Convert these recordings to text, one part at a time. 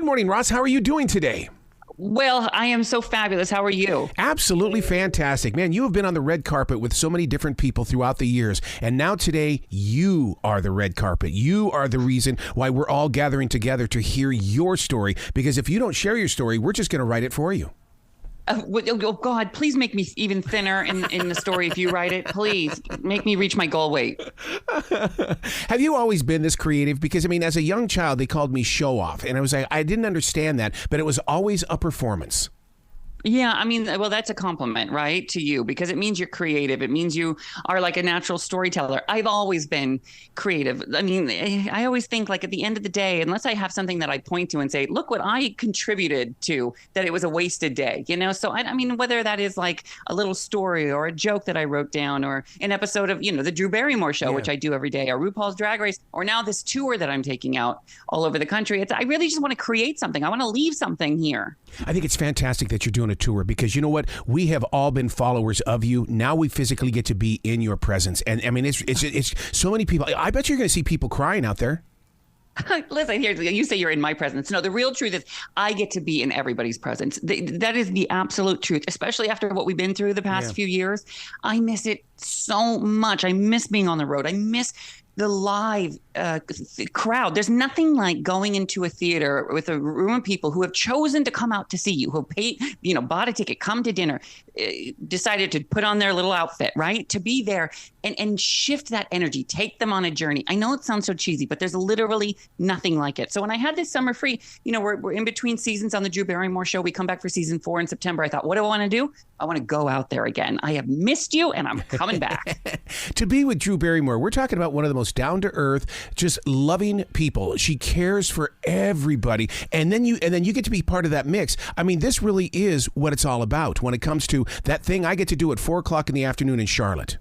Good morning, Ross. How are you doing today? Well, I am so fabulous. How are you? Absolutely fantastic. Man, you have been on the red carpet with so many different people throughout the years. And now today, you are the red carpet. You are the reason why we're all gathering together to hear your story. Because if you don't share your story, we're just going to write it for you. Oh, God, please make me even thinner in the story if you write it. Please make me reach my goal weight. Have you always been this creative? Because, I mean, as a young child, they called me show off. And I didn't understand that, but it was always a performance. Yeah, I mean, well, that's a compliment, right, to you, because it means you're creative. It means you are like a natural storyteller. I've always been creative. I mean, I always think like at the end of the day, unless I have something that I point to and say, look what I contributed to, that it was a wasted day, you know? So, I mean, whether that is like a little story or a joke that I wrote down or an episode of, the Drew Barrymore show, which I do every day, or RuPaul's Drag Race, or now this tour that I'm taking out all over the country. I really just want to create something. I want to leave something here. I think it's fantastic that you're doing a tour because you know what? We have all been followers of you. Now we physically get to be in your presence. And I mean, it's so many people. I bet you're going to see people crying out there. Listen, you say you're in my presence. No, the real truth is I get to be in everybody's presence. That is the absolute truth, especially after what we've been through the past few years. I miss it so much. I miss being on the road. I miss the live crowd. There's nothing like going into a theater with a room of people who have chosen to come out to see you, who have paid, bought a ticket, come to dinner, decided to put on their little outfit, right? To be there and shift that energy, take them on a journey. I know it sounds so cheesy, but there's literally nothing like it. So when I had this summer free, we're in between seasons on the Drew Barrymore show. We come back for season 4 in September. I thought, what do I want to do? I want to go out there again. I have missed you and I'm coming back. To be with Drew Barrymore, we're talking about one of the most down-to-earth, just loving people. She cares for everybody. And then you get to be part of that mix. I mean, this really is what it's all about when it comes to that thing I get to do at 4:00 in the afternoon in Charlotte.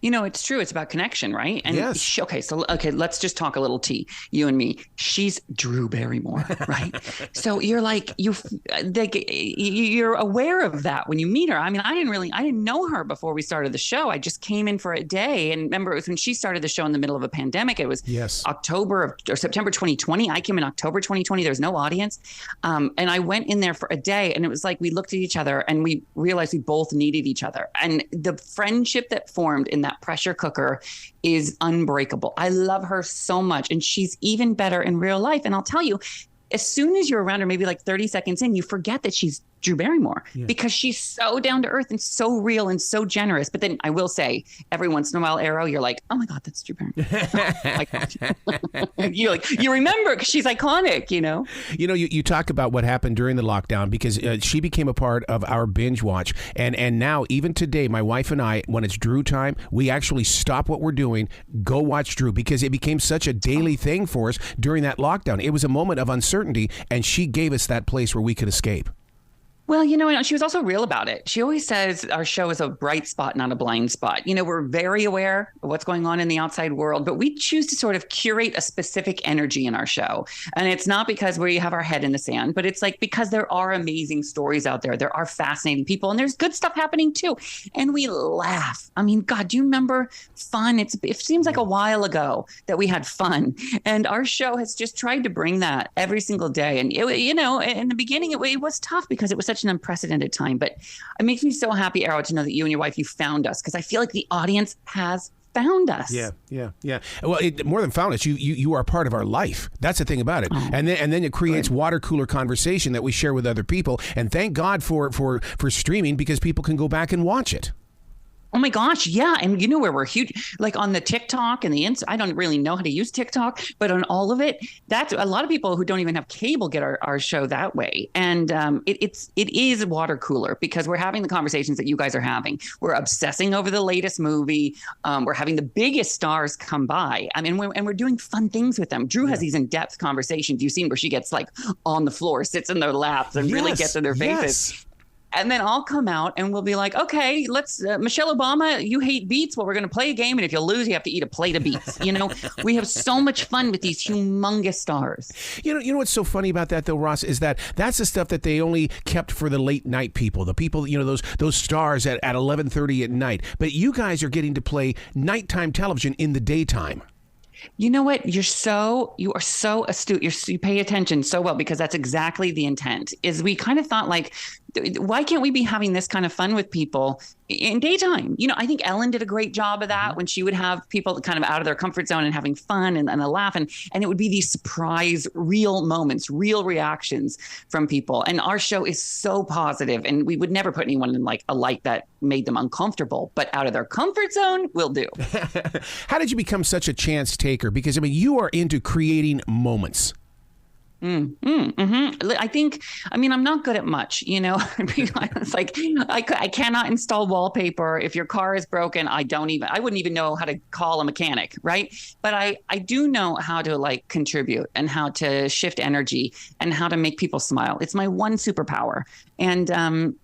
It's true. It's about connection, right? And yes. Let's just talk a little tea, you and me. She's Drew Barrymore, right? So you're like, you're aware of that when you meet her. I mean, I didn't know her before we started the show. I just came in for a day. And remember, it was when she started the show in the middle of a pandemic. It was September 2020. I came in October 2020. There was no audience. And I went in there for a day and it was like, we looked at each other and we realized we both needed each other. And the friendship that formed in that pressure cooker is unbreakable. I love her so much. And she's even better in real life. And I'll tell you, as soon as you're around her, maybe like 30 seconds in, you forget that she's Drew Barrymore because she's so down to earth and so real and so generous. But then I will say every once in a while, Arrow, you're like, oh my God, that's Drew Barrymore. You remember because she's iconic, You talk about what happened during the lockdown because she became a part of our binge watch. And now even today, my wife and I, when it's Drew time, we actually stop what we're doing, go watch Drew because it became such a daily thing for us during that lockdown. It was a moment of uncertainty and she gave us that place where we could escape. Well, she was also real about it. She always says our show is a bright spot, not a blind spot. We're very aware of what's going on in the outside world, but we choose to sort of curate a specific energy in our show. And it's not because we have our head in the sand, but it's like because there are amazing stories out there. There are fascinating people and there's good stuff happening too. And we laugh. I mean, God, do you remember fun? It seems like a while ago that we had fun. And our show has just tried to bring that every single day. And, in the beginning, it was tough because it was such an unprecedented time, but it makes me so happy, Arrow, to know that you and your wife, you found us because I feel like the audience has found us. Yeah. Well, more than found us, you are part of our life. That's the thing about it. Oh, and then it creates water cooler conversation that we share with other people. And thank God for streaming because people can go back and watch it. Oh my gosh, yeah. And where we're huge, like on the TikTok and the I don't really know how to use TikTok, but on all of it, that's a lot of people who don't even have cable get our show that way. And it is water cooler because we're having the conversations that you guys are having. We're obsessing over the latest movie. We're having the biggest stars come by. I mean, we're doing fun things with them. Drew has these in-depth conversations. You've seen where she gets like on the floor, sits in their laps and really gets in their faces. Yes. And then I'll come out and we'll be like, okay, let's, Michelle Obama, you hate beets. Well, we're going to play a game. And if you lose, you have to eat a plate of beets. We have so much fun with these humongous stars. You know what's so funny about that, though, Ross, is that's the stuff that they only kept for the late night people, the people, those stars at 11:30 at night. But you guys are getting to play nighttime television in the daytime. You know what? You are so astute. You pay attention so well because that's exactly the intent. Is we kind of thought like, why can't we be having this kind of fun with people in daytime? I think Ellen did a great job of that when she would have people kind of out of their comfort zone and having fun and a laugh. And it would be these surprise, real moments, real reactions from people. And our show is so positive, and we would never put anyone in like a light that made them uncomfortable, but out of their comfort zone will do. How did you become such a chance taker? Because, I mean, you are into creating moments. I think, I'm not good at much, It's like I cannot install wallpaper. If your car is broken, I wouldn't even know how to call a mechanic, right? But I do know how to like contribute and how to shift energy and how to make people smile. It's my one superpower. And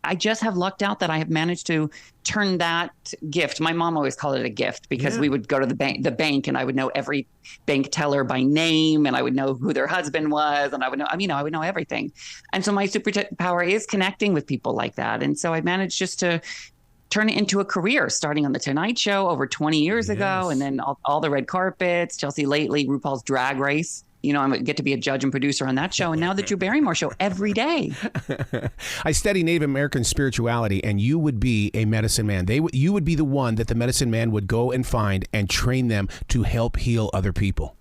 I just have lucked out that I have managed to turn that gift. My mom always called it a gift because we would go to the bank and I would know every bank teller by name, and I would know who their husband was, and I would know everything. And so my superpower is connecting with people like that. And so I managed just to turn it into a career, starting on The Tonight Show over 20 years ago, and then all the red carpets, Chelsea Lately, RuPaul's Drag Race. I get to be a judge and producer on that show. And now the Drew Barrymore show every day. I study Native American spirituality, and you would be a medicine man. You would be the one that the medicine man would go and find and train them to help heal other people.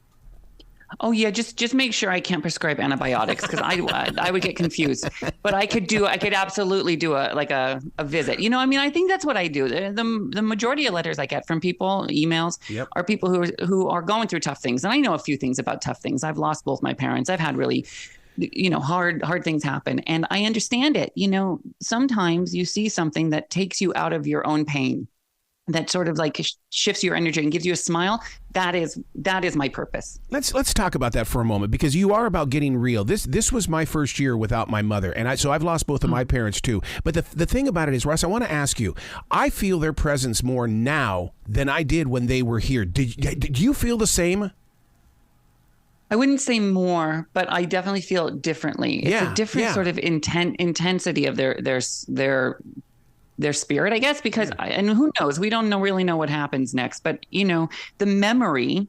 Oh yeah, just make sure I can't prescribe antibiotics because I would get confused. But I could absolutely do a visit. I think that's what I do. The majority of letters I get from people, emails, are people who are going through tough things, and I know a few things about tough things. I've lost both my parents. I've had really, hard things happen, and I understand it. Sometimes you see something that takes you out of your own pain, that sort of like shifts your energy and gives you a smile. That is my purpose. Let's talk about that for a moment, because you are about getting real. This was my first year without my mother, and so I've lost both of my parents too. But the thing about it is, Russ, I want to ask you, I feel their presence more now than I did when they were here. Did you feel the same? I wouldn't say more, but I definitely feel it differently. It's a different sort of intensity of their spirit, I guess, because and who knows, we don't really know what happens next, but the memories,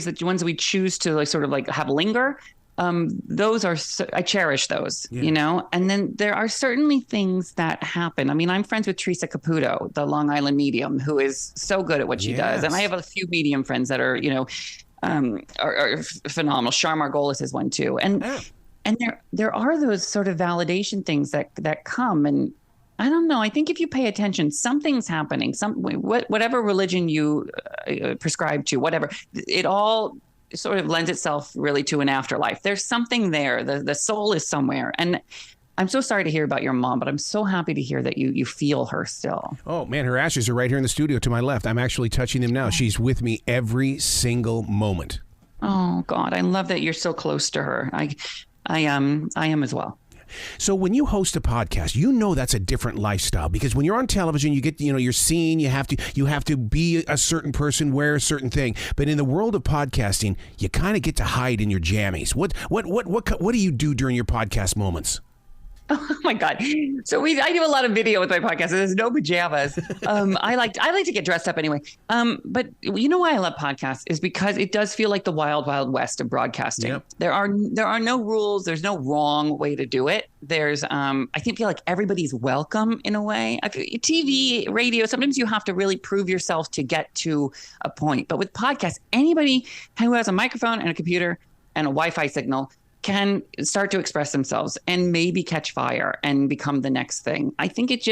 that ones we choose to like sort of like have linger, those are I cherish those, and then there are certainly things that happen. I'm friends with Teresa Caputo, the Long Island medium, who is so good at what she does, and I have a few medium friends that are are phenomenal. Char Margolis is one too, and there are those sort of validation things that come, and I don't know. I think if you pay attention, something's happening. Whatever religion you prescribe to, whatever, it all sort of lends itself really to an afterlife. There's something there. The soul is somewhere. And I'm so sorry to hear about your mom, but I'm so happy to hear that you feel her still. Oh, man, her ashes are right here in the studio to my left. I'm actually touching them now. She's with me every single moment. Oh, God. I love that you're so close to her. I am as well. So when you host a podcast, that's a different lifestyle, because when you're on television, you get, you're seen, you have to be a certain person, wear a certain thing. But in the world of podcasting, you kind of get to hide in your jammies. What do you do during your podcast moments? Oh my God. So I do a lot of video with my podcast. There's no pajamas. I like to get dressed up anyway. But why I love podcasts is because it does feel like the wild, wild west of broadcasting. Yep. There are no rules. There's no wrong way to do it. There's, feel like everybody's welcome in a way. TV, radio, sometimes you have to really prove yourself to get to a point. But with podcasts, anybody who has a microphone and a computer and a Wi-Fi signal can start to express themselves and maybe catch fire and become the next thing. I think it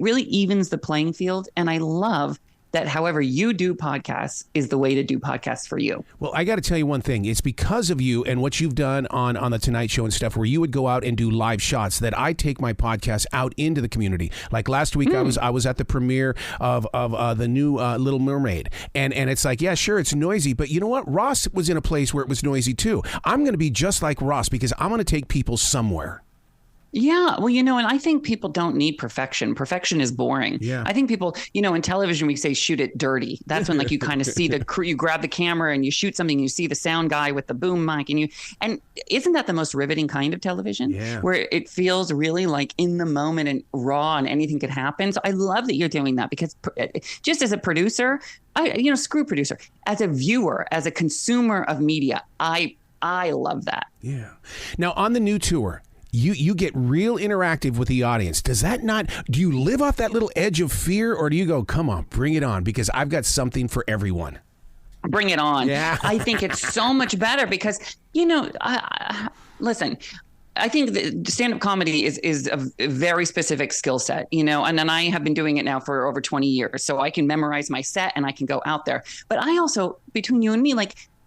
really evens the playing field. And I love that however you do podcasts is the way to do podcasts for you. Well, I got to tell you one thing. It's because of you and what you've done on the Tonight Show and stuff, where you would go out and do live shots, that I take my podcast out into the community. Like last week, I was at the premiere of the new Little Mermaid, and it's like, yeah, sure, it's noisy, but you know what? Ross was in a place where it was noisy too. I'm going to be just like Ross, because I'm going to take people somewhere. Yeah. Well, and I think people don't need perfection. Perfection is boring. Yeah. I think people, in television, we say shoot it dirty. That's when you kind of see the crew, you grab the camera and you shoot something, you see the sound guy with the boom mic and isn't that the most riveting kind of television? Yeah. Where it feels really like in the moment and raw and anything could happen. So I love that you're doing that, because just as a producer, screw producer. As a viewer, as a consumer of media, I love that. Yeah. Now on the new tour, you get real interactive with the audience. Do you live off that little edge of fear, or do you go, come on, bring it on, because I've got something for everyone? Bring it on. Yeah. I think it's so much better because, listen, I think that stand-up comedy is a very specific skill set, and then I have been doing it now for over 20 years. So I can memorize my set and I can go out there. But I also, between you and me,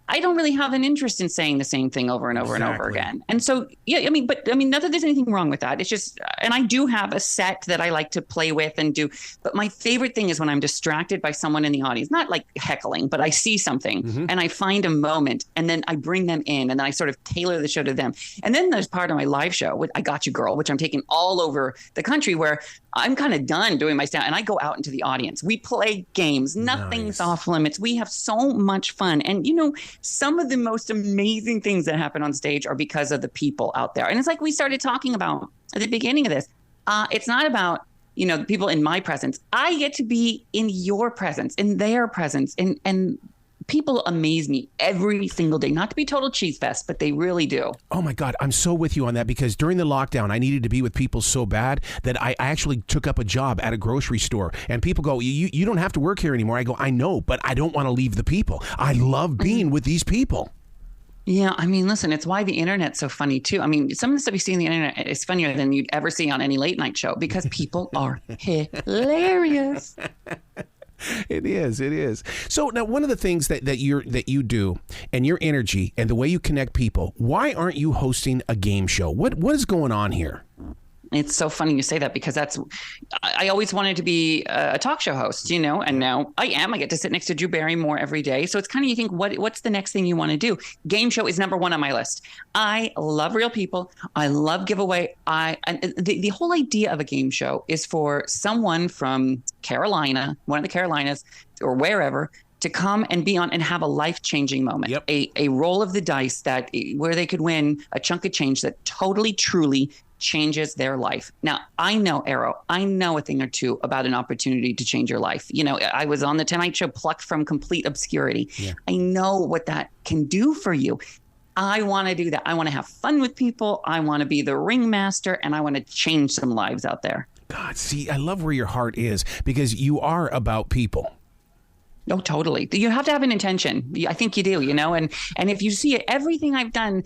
I don't really have an interest in saying the same thing over and over and over again. And so, not that there's anything wrong with that. It's just, and I do have a set that I like to play with and do. But my favorite thing is when I'm distracted by someone in the audience, not like heckling, but I see something and I find a moment and then I bring them in and then I sort of tailor the show to them. And then there's part of my live show with I Gotchu, Gurl, which I'm taking all over the country, where I'm kind of done doing my stand and I go out into the audience. We play games. Nothing's off limits. We have so much fun. And, some of the most amazing things that happen on stage are because of the people out there. And it's like we started talking about at the beginning of this. It's not about, the people in my presence. I get to be in your presence, in their presence. And people amaze me every single day. Not to be total cheese fest, but they really do. Oh my God, I'm so with you on that, because during the lockdown, I needed to be with people so bad that I actually took up a job at a grocery store. And people go, you don't have to work here anymore. I go, I know, but I don't want to leave the people. I love being with these people. Yeah, listen, it's why the internet's so funny too. Some of the stuff you see on the internet is funnier than you'd ever see on any late night show because people are hilarious. It is. So now, one of the things that you do, and your energy and the way you connect people, why aren't you hosting a game show? What is going on here? It's so funny you say that because I always wanted to be a talk show host, and now I am. I get to sit next to Drew Barrymore every day. So it's kind of, you think, what's the next thing you want to do? Game show is number one on my list. I love real people. I love giveaway. The whole idea of a game show is for someone from Carolina, one of the Carolinas or wherever, to come and be on and have a life-changing moment, a roll of the dice where they could win a chunk of change that totally, truly changes their life. Now, I know a thing or two about an opportunity to change your life. I was on the Tonight Show plucked from complete obscurity. Yeah. I know what that can do for you. I want to do that. I want to have fun with people. I want to be the ringmaster, and I want to change some lives out there. God, see, I love where your heart is, because you are about people. Oh, totally. You have to have an intention. I think you do, and if you see it, everything I've done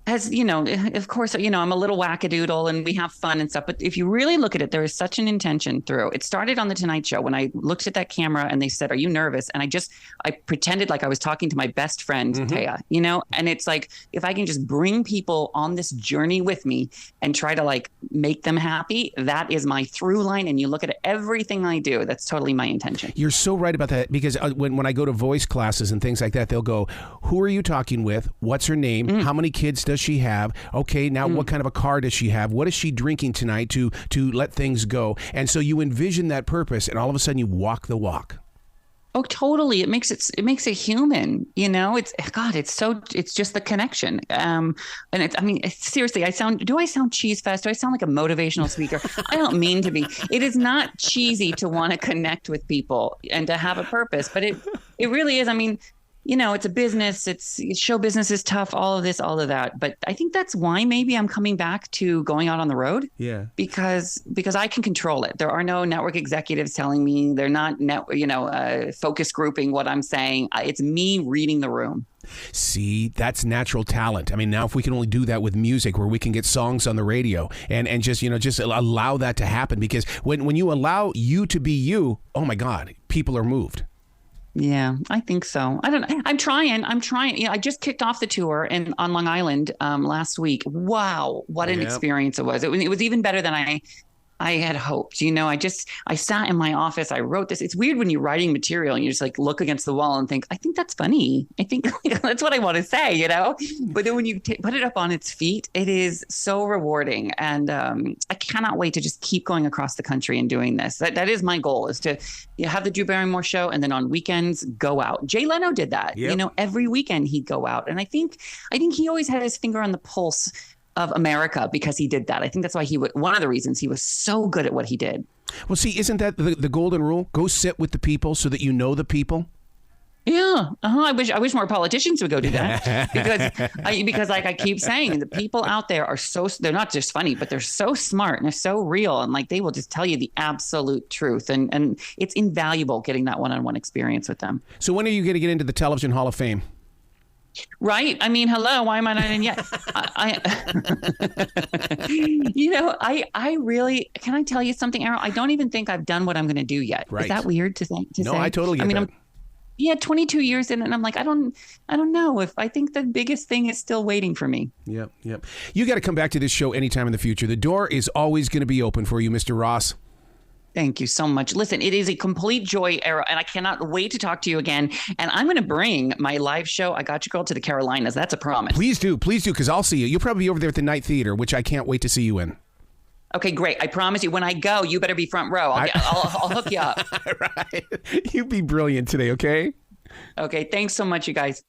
has, of course, I'm a little wackadoodle and we have fun and stuff. But if you really look at it, there is such an intention through. It started on the Tonight Show when I looked at that camera and they said, "Are you nervous?" And I pretended like I was talking to my best friend, Taya, and it's like, if I can just bring people on this journey with me and try to make them happy, that is my through line. And you look at everything I do, that's totally my intention. You're so right about that, because when I go to voice classes and things like that, they'll go, "Who are you talking with? What's her name? How many kids does she have? Okay, now what kind of a car does she have? What is she drinking tonight to let things go?" And so you envision that purpose, and all of a sudden you walk the walk. Oh, totally. It makes it human. It's just the connection. And seriously, do I sound cheese fest? Do I sound like a motivational speaker? I don't mean to be. It is not cheesy to want to connect with people and to have a purpose, but it really is. It's a business. Show business is tough, all of this, all of that. But I think that's why maybe I'm coming back to going out on the road. Yeah. Because I can control it. There are no network executives telling me. They're not focus grouping what I'm saying. It's me reading the room. See, that's natural talent. Now if we can only do that with music, where we can get songs on the radio and just allow that to happen, because when you allow you to be you, oh my God, people are moved. Yeah, I think so. I don't know. I'm trying. I just kicked off the tour on Long Island last week. Wow, what an experience it was. It was even better than I had hoped. I sat in my office. I wrote this. It's weird when you're writing material and you just look against the wall and think, I think that's funny. I think that's what I want to say, But then when you put it up on its feet, it is so rewarding. And I cannot wait to just keep going across the country and doing this. That is my goal, is to have the Drew Barrymore show, and then on weekends go out. Jay Leno did that. Yep. Every weekend he'd go out. And I think he always had his finger on the pulse of America because he did that. I think that's why one of the reasons he was so good at what he did. Well, see, isn't that the golden rule? Go sit with the people so that you know the people. Yeah, I wish more politicians would go do that because like I keep saying, the people out there are they're not just funny, but they're so smart and they're so real, and like they will just tell you the absolute truth, and it's invaluable getting that one-on-one experience with them. So when are you going to get into the Television Hall of Fame? Right? I mean, hello, why am I not in yet? I really, can I tell you something, Errol? I don't even think I've done what I'm going to do yet. Right. Is that weird to say? No, I totally get that. Yeah, 22 years in, and I'm like, I don't know if I think the biggest thing is still waiting for me. Yep. You got to come back to this show anytime in the future. The door is always going to be open for you, Mr. Ross. Thank you so much. Listen, it is a complete joy, Errol, and I cannot wait to talk to you again. And I'm going to bring my live show, I Got You Girl, to the Carolinas. That's a promise. Please do, because I'll see you. You'll probably be over there at the Night Theater, which I can't wait to see you in. Okay, great. I promise you, when I go, you better be front row. I'll hook you up. Right. You be brilliant today, okay? Okay, thanks so much, you guys.